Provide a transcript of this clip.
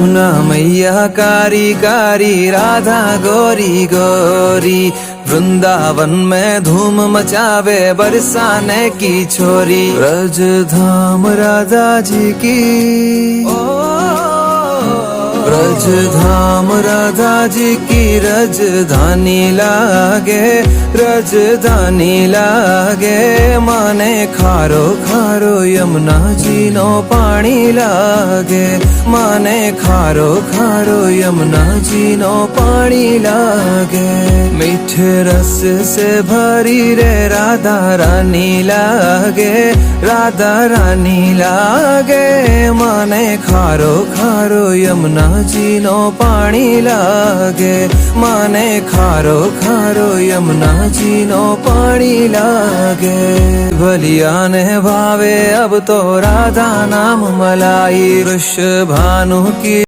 यमुना मैया कारी कारी, राधा गोरी गोरी, वृंदावन में धूम मचावे बरसाने की छोरी। ब्रज धाम राधा जी की, ब्रज धाम राधा जी की रजधानी लागे, रजधानी लागे। माने खारो खारो यमुना जी नो पानी लागे, माने खारो खारो यमुना जी नो पानी लागे। मीठे रस से भरी रे राधा रानी लागे, राधा रानी लागे। माने खारो खारो यमुना जी नो पानी लागे, माने खारो खारो यमुना जी नो पानी लागे। भलिया ने भावे अब तो राधा नाम मलाई, वृषभानु की